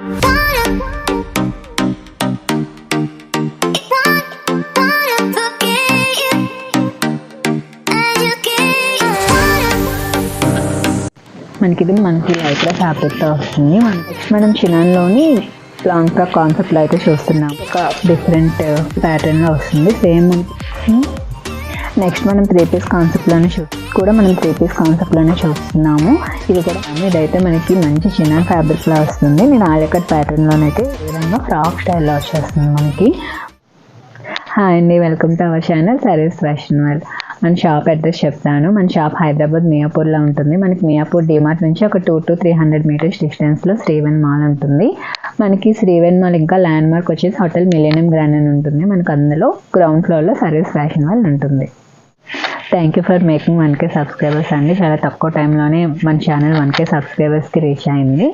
మనకి ఇది monkey Lycra ఫ్యాబ్రిక్తో వస్తుంది. మనం చినాన్లోని లాంగ్ ఫ్రాక్ కాన్సెప్ట్లో అయితే చూస్తున్నాం. ఒక డిఫరెంట్ ప్యాటర్న్లో వస్తుంది సేమ్. నెక్స్ట్ మనం 3 పీస్ కాన్సెప్ట్లోనే చూస్తున్నాము. ఇదైతే మనకి మంచి చినాన్ ఫ్యాబ్రిక్లో వస్తుంది. నేను ఆలికట్ ప్యాటర్న్లోనైతే ఈ విధంగా ఫ్రాక్ స్టైల్లో వచ్చేస్తుంది మనకి. హాయ్ అండి, welcome to our channel saris fashion world. మన షాప్ అడ్రస్ చెప్తాను. మన షాప్ హైదరాబాద్ మియాపూర్లో ఉంటుంది. మనకి మియాపూర్ డిమార్ట్ నుంచి ఒక 200 to 300 మీటర్స్ డిస్టెన్స్లో శ్రీవెన్ మాల్ ఉంటుంది. మనకి శ్రీవెన్ మాల్ ఇంకా ల్యాండ్ మార్క్ వచ్చేసి హోటల్ మిలేనియం గ్రాండ్ అని ఉంటుంది. మనకు అందులో గ్రౌండ్ ఫ్లోర్లో సారీస్ ఫ్యాషన్ వరల్డ్ ఉంటుంది. Thank you for making 1K subscribers అండి. చాలా తక్కువ టైంలోనే మన ఛానల్ 1K సబ్స్క్రైబర్స్కి రీచ్ అయింది.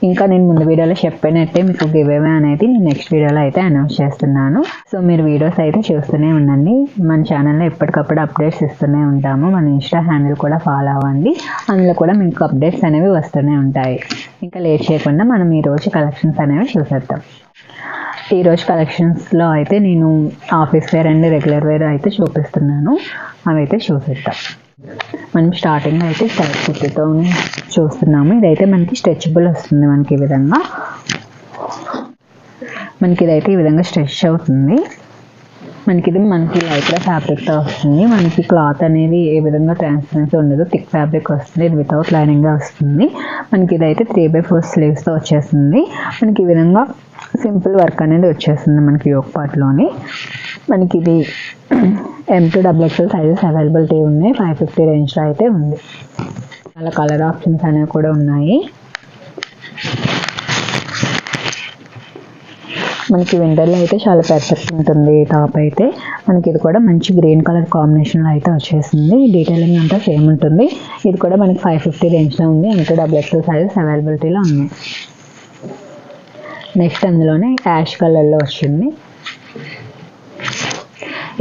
ఇంకా నేను ముందు వీడియోలో చెప్పినట్టే మీకు గివ్ అవే అనేది నెక్స్ట్ వీడియోలో అయితే అనౌన్స్ చేస్తున్నాను. సో మీరు వీడియోస్ అయితే చూస్తూనే ఉండండి. మన ఛానల్లో ఎప్పటికప్పుడు అప్డేట్స్ ఇస్తూనే ఉంటాము. మన ఇన్స్టా హ్యాండిల్ కూడా ఫాలో అవ్వండి, అందులో కూడా మీకు అప్డేట్స్ అనేవి వస్తూనే ఉంటాయి. ఇంకా లేట్ చేయకుండా మనం ఈరోజు కలెక్షన్స్ అనేవి చూసేద్దాం. ఈరోజు కలెక్షన్స్లో అయితే నేను office wear and regular wear అయితే చూపిస్తున్నాను. అవి అయితే చూసేద్దాం. మనం స్టార్టింగ్ అయితే స్టైల్ కుర్తీతో చూస్తున్నాము. ఇదైతే మనకి స్ట్రెచబుల్ వస్తుంది. మనకి ఈ విధంగా ఇదైతే ఈ విధంగా స్ట్రెచ్ అవుతుంది. ఇది మనకి లైక్రా ఫ్యాబ్రిక్తో వస్తుంది. మనకి క్లాత్ అనేది ఏ విధంగా ట్రాన్స్పరెన్సీ ఉండదు, థిక్ ఫ్యాబ్రిక్ వస్తుంది. ఇది వితౌట్ లైనింగ్గా వస్తుంది. ఇదైతే 3/4 స్లీవ్స్తో వచ్చేస్తుంది. ఈ విధంగా సింపుల్ వర్క్ అనేది వచ్చేస్తుంది మనకి యోక్ పార్ట్లోని. ఇది M2XXL సైజెస్ అవైలబిలిటీ ఉన్నాయి. 550 రేంజ్లో అయితే ఉంది. చాలా కలర్ ఆప్షన్స్ అనేవి కూడా ఉన్నాయి. వింటర్లో అయితే చాలా పర్ఫెక్ట్ ఉంటుంది టాప్ అయితే. ఇది కూడా మంచి గ్రీన్ కలర్ కాంబినేషన్లో అయితే వచ్చేసింది. డీటెయిలింగ్ అంతా సేమ్ ఉంటుంది. ఇది కూడా మనకి 550 రేంజ్లో ఉంది. M2XXL సైజెస్ అవైలబిలిటీలో ఉన్నాయి. నెక్స్ట్ అందులోనే యాష్ కలర్లో వచ్చింది.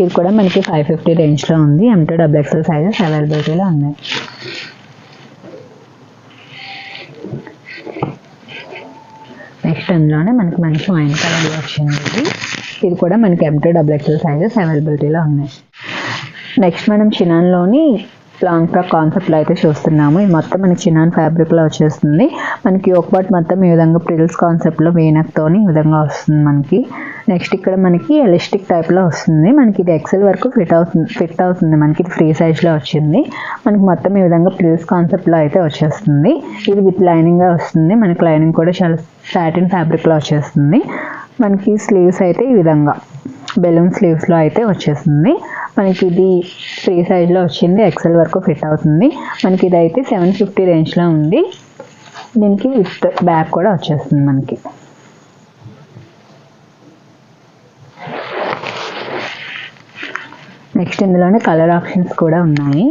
ఇది కూడా మనకి 550 రేంజ్లో ఉంది. M2XXL సైజెస్ అవైలబిలిటీలో ఉన్నాయి. నెక్స్ట్ అందులోనే మనకి మంచి వైన్ కలర్లో వచ్చింది. ఇది కూడా మనకి M2XXL సైజెస్ అవైలబిలిటీలో ఉన్నాయి. నెక్స్ట్ మనం చినాన్లోని లాంగ్ ఫ్రాక్ కాన్సెప్ట్లో అయితే చూస్తున్నాము. ఇది మొత్తం మనకి చినాన్ ఫ్యాబ్రిక్లో వచ్చేస్తుంది. యోక్ పార్ట్ మొత్తం ఈ విధంగా ప్రిల్స్ కాన్సెప్ట్లో వీనక్తోని ఈ విధంగా వస్తుంది. నెక్స్ట్ ఇక్కడ మనకి ఎలాస్టిక్ టైప్లో వస్తుంది. ఇది ఎక్సెల్ వరకు ఫిట్ అవుతుంది. ఇది ఫ్రీ సైజ్లో వచ్చింది. మొత్తం ఈ విధంగా ప్రిల్స్ కాన్సెప్ట్లో అయితే వచ్చేస్తుంది. ఇది విత్ లైనింగ్గా వస్తుంది. లైనింగ్ కూడా చాలా సాటిన్ ఫ్యాబ్రిక్లో వచ్చేస్తుంది. స్లీవ్స్ అయితే ఈ విధంగా బెలూన్ స్లీవ్స్లో అయితే వచ్చేస్తుంది. ఇది ఫ్రీ సైజ్లో వచ్చింది. ఎక్సెల్ వరకు ఫిట్ అవుతుంది. ఇదైతే 750 రేంజ్లో ఉంది. దీనికి విత్ బ్యాక్ కూడా వచ్చేస్తుంది. నెక్స్ట్ ఇందులోనే కలర్ ఆప్షన్స్ కూడా ఉన్నాయి.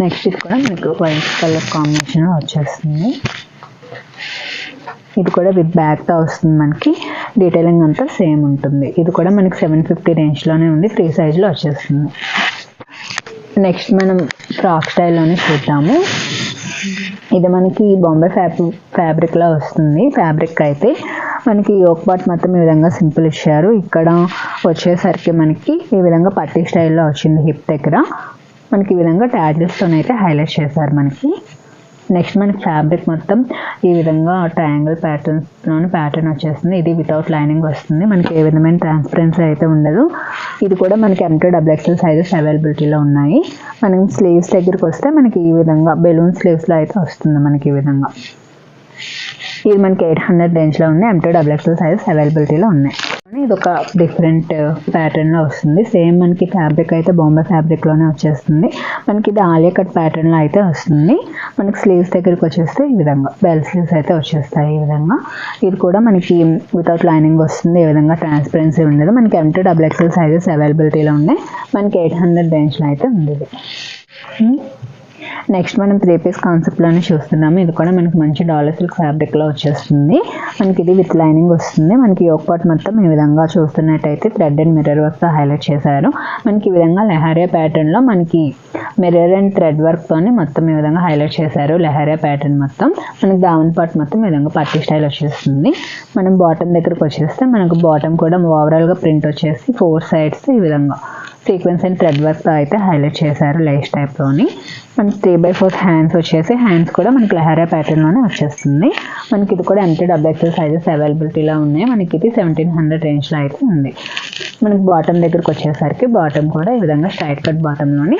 నెక్స్ట్ ఇది కూడా మనకు వైట్ కలర్ కాంబినేషన్లో వచ్చేస్తుంది. ఇది కూడా విత్ బ్యాక్తో వస్తుంది. డీటెయిలింగ్ అంతా సేమ్ ఉంటుంది. ఇది కూడా మనకి 750 రేంజ్లోనే ఉంది. ఫ్రీ సైజ్లో వచ్చేస్తుంది. నెక్స్ట్ మనం ఫ్రాక్ స్టైల్లోనే చూద్దాము. ఇది మనకి బాంబే ఫ్యాబ్రిక్లో వస్తుంది. ఫ్యాబ్రిక్ అయితే యోక్ పార్ట్ మొత్తం ఈ విధంగా సింపుల్ ఇచ్చారు. ఇక్కడ వచ్చేసరికి ఈ విధంగా పట్టీ స్టైల్లో వచ్చింది. హిప్ దగ్గర ఈ విధంగా ట్యాజిల్స్తోనైతే హైలైట్ చేశారు. నెక్స్ట్ ఫ్యాబ్రిక్ మొత్తం ఈ విధంగా ట్రయాంగిల్ ప్యాటర్న్ వచ్చేస్తుంది. ఇది వితౌట్ లైనింగ్ వస్తుంది. ఏ విధమైన ట్రాన్స్పరెన్సీ అయితే ఉండదు. ఇది కూడా M2XXL సైజెస్ అవైలబిలిటీలో ఉన్నాయి. స్లీవ్స్ దగ్గరికి వస్తే ఈ విధంగా బెలూన్ స్లీవ్స్లో అయితే వస్తుంది. ఈ విధంగా ఇది 800 రేంజ్లో ఉంది. M2XXL సైజెస్ అవైలబిలిటీలో ఉన్నాయి. ఇది ఒక డిఫరెంట్ ప్యాటర్న్లో వస్తుంది. సేమ్ ఫ్యాబ్రిక్ అయితే బాంబే ఫ్యాబ్రిక్లోనే వచ్చేస్తుంది. ఇది ఆలియా కట్ ప్యాటర్న్లో అయితే వస్తుంది. స్లీవ్స్ దగ్గరికి వచ్చేస్తే ఈ విధంగా బెల్ స్లీవ్స్ అయితే వచ్చేస్తాయి. ఈ విధంగా ఇది కూడా వితౌట్ లైనింగ్ వస్తుంది. ఏ విధంగా ట్రాన్స్పరెన్సీ ఉండదు. M2XXL సైజెస్ అవైలబిలిటీలో ఉన్నాయి. 800 రేంజ్లో అయితే ఉంది. నెక్స్ట్ మనం 3 పీస్ కాన్సెప్ట్లోనే చూస్తున్నాము. ఇది కూడా మనకి మంచి డాలర్ సిల్క్ ఫ్యాబ్రిక్లో వచ్చేస్తుంది. మనకి ఇది విత్ లైనింగ్ వస్తుంది. మనకి యోక్ పార్ట్ మొత్తం ఈ విధంగా చూస్తున్నట్టయితే థ్రెడ్ అండ్ మిర్రర్ వర్క్తో హైలైట్ చేశారు. మనకి ఈ విధంగా లెహారియా ప్యాటర్న్లో మనకి మిర్రర్ అండ్ థ్రెడ్ వర్క్తోని మొత్తం ఈ విధంగా హైలైట్ చేశారు. లెహారియా ప్యాటర్న్ మొత్తం మనకి దావన్ పార్ట్ మొత్తం ఈ విధంగా పట్టీ స్టైల్ వచ్చేస్తుంది. మనం బాటమ్ దగ్గరకు వచ్చేస్తే మనకు బాటమ్ కూడా ఓవరాల్గా ప్రింట్ వచ్చేసి 4 సైడ్స్ ఈ విధంగా సీక్వెన్స్ అండ్ థ్రెడ్ వర్క్తో అయితే హైలైట్ చేశారు లేస్ టైప్లోని. మనకి 3/4 హ్యాండ్స్ వచ్చేసి హ్యాండ్స్ కూడా మనకి లెహారియా ప్యాటర్న్లోనే వచ్చేస్తుంది. మనకి ఇది కూడా ఎంటీ XXL సైజెస్ అవైలబిలిటీలో ఉన్నాయి. మనకి ఇది 1700 రేంజ్లో అయితే ఉంది. మనకి బాటమ్ దగ్గరకు వచ్చేసరికి బాటమ్ కూడా ఈ విధంగా స్ట్రైట్ కట్ బాటంలోని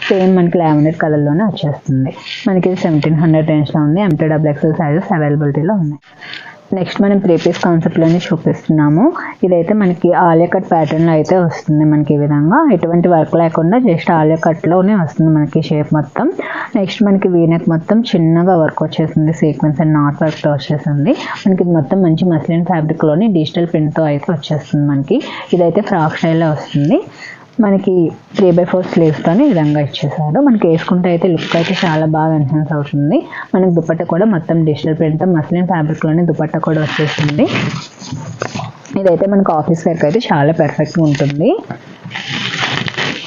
సేమ్ మనకి లావెండర్ కలర్లోనే వచ్చేస్తుంది. మనకి ఇది 1700 రేంజ్లో ఉంది. ఎంటీ XXL సైజెస్ అవైలబిలిటీలో ఉన్నాయి. నెక్స్ట్ మనం 3 పీస్ కాన్సెప్ట్లోనే చూపిస్తున్నాము. ఇదైతే మనకి ఆలియా కట్ ప్యాటర్న్లో అయితే వస్తుంది. మనకి ఈ విధంగా ఎటువంటి వర్క్ లేకుండా జస్ట్ ఆలియా కట్లోనే వస్తుంది మనకి షేప్ మొత్తం. నెక్స్ట్ మనకి వీనెక్ మొత్తం చిన్నగా వర్క్ వచ్చేసింది. సీక్వెన్స్ అండ్ నాట్ వర్క్తో వచ్చేసింది. మనకి ఇది మొత్తం మంచి మస్లిన్ ఫ్యాబ్రిక్లోని డిజిటల్ ప్రింట్తో అయితే వచ్చేస్తుంది. మనకి ఇదైతే ఫ్రాక్ స్టైల్లో వస్తుంది. మనకి 3/4 స్లీవ్స్తోనే ఈ విధంగా ఇచ్చేసారు. మనకి వేసుకుంటే అయితే లుక్ అయితే చాలా బాగా ఎన్హాన్స్ అవుతుంది. మనకి దుపట్టా కూడా మొత్తం డిజిటల్ ప్రింట్తో మస్లిన్ ఫ్యాబ్రిక్లోనే దుపట్టా కూడా వచ్చేసింది. ఇదైతే మనకు ఆఫీస్ వేర్కి అయితే చాలా పర్ఫెక్ట్గా ఉంటుంది.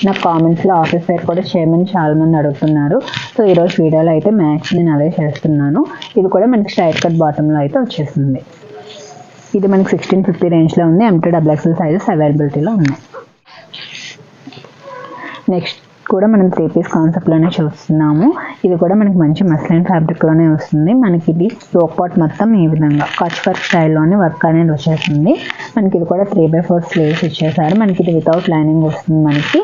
నాకు కామెంట్స్లో ఆఫీస్ వేర్ కూడా చేయమని చాలామంది అడుగుతున్నారు. సో ఈరోజు వీడియోలో అయితే మ్యాక్స్ నేను అదే చేస్తున్నాను. ఇది కూడా మనకి స్ట్రైట్ కట్ బాటంలో అయితే వచ్చేసింది. ఇది మనకి 1650 రేంజ్లో ఉంది. ఎంటీ XXL సైజెస్ అవైలబిలిటీలో ఉన్నాయి. నెక్స్ట్ కూడా మనం 3 పీస్ కాన్సెప్ట్లోనే చూస్తున్నాము. ఇది కూడా మనకి మంచి మస్లిన్ ఫ్యాబ్రిక్లోనే వస్తుంది. మనకి ఇది యోక్ పార్ట్ మొత్తం ఈ విధంగా కచ్ వర్క్ స్టైల్లోనే వర్క్ అనేది వచ్చేస్తుంది. మనకి ఇది కూడా 3/4 స్లీవ్స్ ఇచ్చేసారు. మనకి ఇది వితౌట్ లైనింగ్ వస్తుంది. మనకి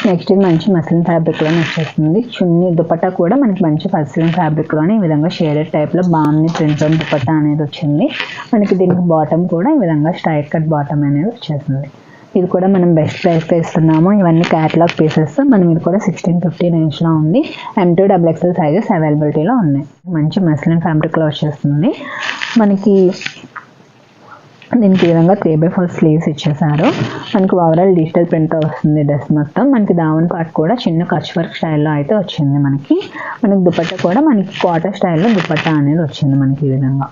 నెక్స్ట్ ఇది మంచి మస్లిన్ ఫ్యాబ్రిక్లోనే వచ్చేస్తుంది. చున్నీ దుపట్టా కూడా మనకి మంచి మస్లిన్ ఫ్యాబ్రిక్లోనే ఈ విధంగా షేడెడ్ టైప్లో బామ్ని ప్రింట్ దుపట్టా అనేది వచ్చింది. మనకి దీనికి బాటమ్ కూడా ఈ విధంగా స్ట్రైట్ కట్ బాటమ్ అనేది వచ్చేసింది. ఇది కూడా మనం బెస్ట్ ప్రైస్తో ఇస్తున్నాము. ఇవన్నీ క్యాటలాగ్ పీసెస్. మనం ఇది కూడా 1650 రేంజ్లో ఉంది. ఎంటీ XXL సైజెస్ అవైలబిలిటీలో ఉన్నాయి. మంచి మస్లిన్ ఫ్యాబ్రిక్లో వచ్చేస్తుంది. మనకి దీనికి ఈ విధంగా 3/4 స్లీవ్స్ ఇచ్చేసారు. మనకి ఓవరాల్ డిజిటల్ ప్రింట్తో వస్తుంది డ్రెస్ మొత్తం. మనకి దావన్ పార్ట్ కూడా చిన్న కచ్ వర్క్ స్టైల్లో అయితే వచ్చింది. మనకి దుపట్టా కూడా మనకి క్వార్టర్ స్టైల్లో దుపట్టా అనేది వచ్చింది. మనకి ఈ విధంగా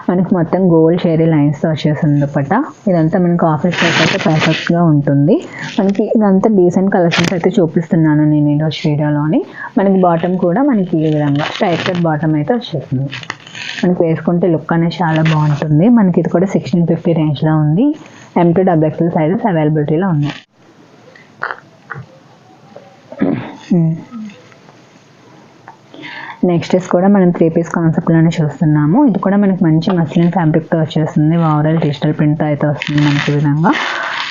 మనకి మొత్తం గోల్డ్ షేరీ లైన్స్తో వచ్చేసింది దుపట్టా. ఇదంతా మనకి ఆఫీస్ వర్క్ అయితే పర్ఫెక్ట్గా ఉంటుంది. మనకి ఇదంతా డీసెంట్ కలెక్షన్స్ అయితే చూపిస్తున్నాను నేను ఈరోజు వీడియోలోని. మనకి బాటమ్ కూడా మనకి ఈ విధంగా స్ట్రైట్ కట్ బాటమ్ అయితే వచ్చేసింది. మనకి వేసుకుంటే లుక్ అనేది చాలా బాగుంటుంది. మనకి ఇది కూడా 1650 రేంజ్లో ఉంది. ఎంటీ XXL సైజెస్ అవైలబిలిటీలో ఉన్నాయి. నెక్స్ట్ కూడా మనం 3 పీస్ కాన్సెప్ట్లోనే చూస్తున్నాము. ఇది కూడా మనకి మంచి మస్లిన్ ఫ్యాబ్రిక్తో వచ్చేస్తుంది. ఓవరాల్ డిజిటల్ ప్రింట్తో అయితే వస్తుంది. మనకి విధంగా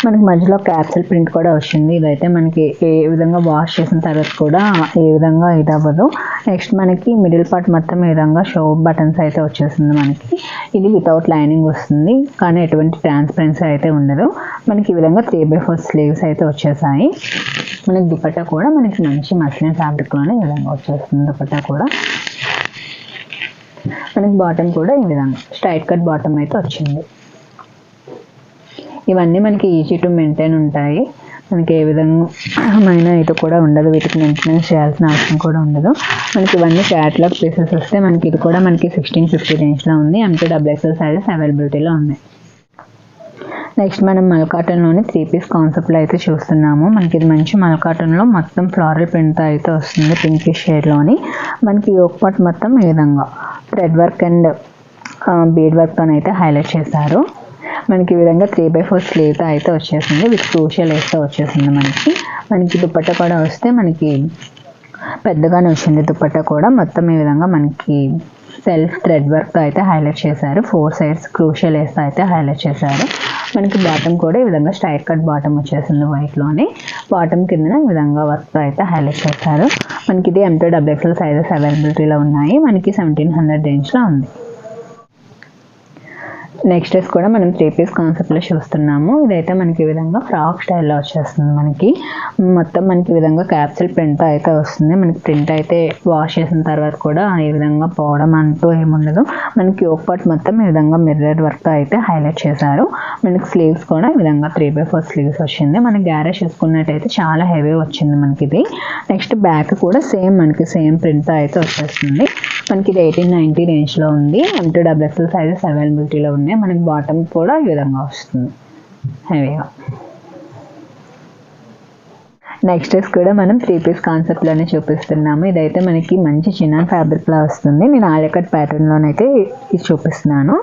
మనకి మధ్యలో క్యాప్సూల్ ప్రింట్ కూడా వచ్చింది. ఇదైతే మనకి ఏ విధంగా వాష్ చేసిన తర్వాత కూడా ఏ విధంగా ఇది అవ్వదు. నెక్స్ట్ మనకి మిడిల్ పార్ట్ మొత్తం ఈ విధంగా షో బటన్స్ అయితే వచ్చేసింది. మనకి ఇది వితౌట్ లైనింగ్ వస్తుంది. కానీ ఎటువంటి ట్రాన్స్పరెన్సీ అయితే ఉండదు. మనకి ఈ విధంగా 3/4 స్లీవ్స్ అయితే వచ్చేసాయి. మనకి దుపట్టా కూడా మనకి మంచి మస్లిన్ ఫ్యాబ్రిక్లోనే ఈ విధంగా వచ్చేస్తుంది. దుపట్టా కూడా మనకి బాటమ్ కూడా ఈ విధంగా స్ట్రైట్ కట్ బాటమ్ అయితే వచ్చింది. ఇవన్నీ మనకి ఈజీ టు మెయింటైన్ ఉంటాయి. మనకి ఏ విధమైన ఇది కూడా ఉండదు. వీటికి మెయింటెనెన్స్ చేయాల్సిన అవసరం కూడా ఉండదు. మనకి ఇవన్నీ క్యాటలాగ్ పీసెస్ వస్తే మనకి ఇది కూడా మనకి 1650 రేంజ్లో ఉంది. ఎంటీ XXL సైజెస్ అవైలబిలిటీలో ఉన్నాయి. నెక్స్ట్ మనం మల్కాటన్లోని 3 పీస్ కాన్సెప్ట్లో అయితే చూస్తున్నాము. మనకి ఇది మంచి మల్కాటన్లో మొత్తం ఫ్లోరల్ ప్రింట్తో అయితే వస్తుంది. పింకిష్ షేడ్లోని మనకి యోక్ పార్ట్ మొత్తం ఈ విధంగా థ్రెడ్ వర్క్ అండ్ బీడ్ వర్క్తోనైతే హైలైట్ చేశారు. మనకి ఈ విధంగా 3/4 స్లీవ్తో అయితే వచ్చేసింది. విత్ క్రూషియల్ వేస్తే వచ్చేసింది. మనకి దుపట్టా కూడా వస్తే మనకి పెద్దగానే వచ్చింది. దుపట్టా కూడా మొత్తం ఈ విధంగా మనకి సెల్ఫ్ థ్రెడ్ వర్క్తో అయితే హైలైట్ చేశారు. 4 సైడ్స్ క్రూషియల్ వేస్తే అయితే హైలైట్ చేశారు. మనకి బాటమ్ కూడా ఈ విధంగా స్ట్రైట్ కట్ బాటమ్ వచ్చేసింది వైట్లోనే. బాటమ్ కింద ఈ విధంగా వర్క్తో అయితే హైలైట్ చేశారు. మనకి ఇది ఎంటీ XXL సైజెస్ అవైలబిలిటీలో ఉన్నాయి. మనకి 1700 రేంజ్లో ఉంది. నెక్స్ట్ డ్రెస్ కూడా మనం 3 పీస్ కాన్సెప్ట్లో చూస్తున్నాము. ఇదైతే మనకి ఈ విధంగా ఫ్రాక్ స్టైల్లో వచ్చేస్తుంది. మనకి మొత్తం మనకి ఈ విధంగా క్యాప్సూల్ ప్రింట్ అయితే వస్తుంది. మనకి ప్రింట్ అయితే వాష్ చేసిన తర్వాత కూడా ఈ విధంగా పోవడం అంటూ ఏముండదు. మనకి యోక్ పార్ట్ మొత్తం ఈ విధంగా మిర్రర్ వర్క్తో అయితే హైలైట్ చేశారు. మనకి స్లీవ్స్ కూడా ఈ విధంగా 3/4 స్లీవ్స్ వచ్చింది. మనకి గ్యారేజ్ చేసుకున్నట్టయితే చాలా హెవీ వచ్చింది మనకి ఇది. నెక్స్ట్ బ్యాక్ కూడా మనకి సేమ్ ప్రింట్తో అయితే వచ్చేస్తుంది. మనకి ఇది 1890 రేంజ్లో ఉంది. M2XXL సైజెస్ అవైలబిలిటీలో ఉన్నాయి. మనకి బాటమ్ కూడా ఈ విధంగా వస్తుంది హెవీగా. నెక్స్ట్ డ్రెస్ కూడా మనం 3 పీస్ కాన్సెప్ట్లోనే చూపిస్తున్నాము. ఇదైతే మనకి మంచి చినాన్ ఫ్యాబ్రిక్లో వస్తుంది. నేను ఆలియా కట్ ప్యాటర్న్లోనైతే ఇది చూపిస్తున్నాను.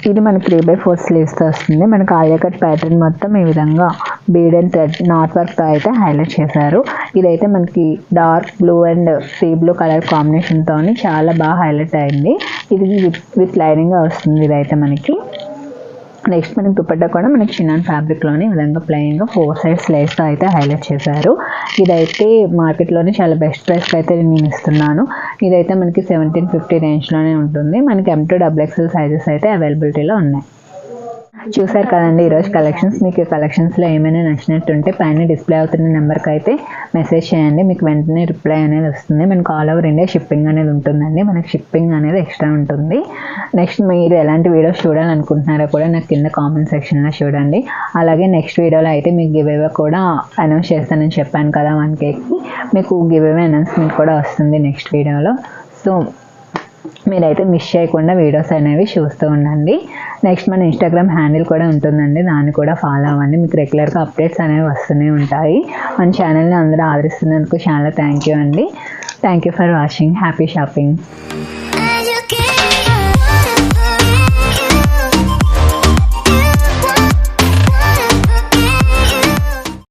ఇది మనకి 3/4 స్లీవ్స్తో వస్తుంది. మనకి ఆలియా కట్ ప్యాటర్న్ మొత్తం ఈ విధంగా బీడ్ అండ్ థ్రెడ్ నాట్ వర్క్తో అయితే హైలైట్ చేశారు. ఇదైతే మనకి dark blue and sea blue colour కాంబినేషన్తో చాలా బాగా హైలైట్ అయింది. ఇది విత్ లైనింగ్గా వస్తుంది ఇదైతే మనకి. నెక్స్ట్ మనకి దుపట్టా కూడా మనకి చినాన్ ఫ్యాబ్రిక్లోనే ఈ విధంగా ప్లెయిన్గా 4 సైడ్స్ లేస్తో అయితే హైలైట్ చేశారు. ఇదైతే మార్కెట్లోనే చాలా బెస్ట్ ప్రైస్కి అయితే నేను ఇస్తున్నాను. ఇదైతే మనకి 1750 రేంజ్లోనే ఉంటుంది. మనకి M2XXL సైజెస్ అయితే అవైలబిలిటీలో ఉన్నాయి. చూసారు కదండి ఈరోజు కలెక్షన్స్. మీకు ఈ కలెక్షన్స్లో ఏమైనా నచ్చినట్టుంటే పైన డిస్ప్లే అవుతున్న నెంబర్కి అయితే మెసేజ్ చేయండి. మీకు వెంటనే రిప్లై అనేది వస్తుంది. మనకు ఆల్ ఓవర్ ఇండియా షిప్పింగ్ అనేది ఉంటుందండి. మనకి షిప్పింగ్ అనేది ఎక్స్ట్రా ఉంటుంది. నెక్స్ట్ మీరు ఎలాంటి వీడియోస్ చూడాలనుకుంటున్నారో కూడా నాకు కింద కామెంట్ సెక్షన్లో చూడండి. అలాగే నెక్స్ట్ వీడియోలో అయితే మీకు గివ్ అవే కూడా అనౌన్స్ చేస్తానని చెప్పాను కదా 1Kకి. మీకు గివ్ అవే అనౌన్స్మెంట్ కూడా వస్తుంది నెక్స్ట్ వీడియోలో. సో మీరైతే మిస్ చేయకుండా వీడియోస్ అనేవి చూస్తూ ఉండండి. నెక్స్ట్ మన ఇన్స్టాగ్రామ్ హ్యాండిల్ కూడా ఉంటుందండి. దాన్ని కూడా ఫాలో అవ్వండి. మీకు రెగ్యులర్గా అప్డేట్స్ అనేవి వస్తూనే ఉంటాయి. మన ఛానల్ని అందరూ ఆదరిస్తున్నందుకు చాలా థ్యాంక్ యూ అండి. Thank you for watching. Happy shopping.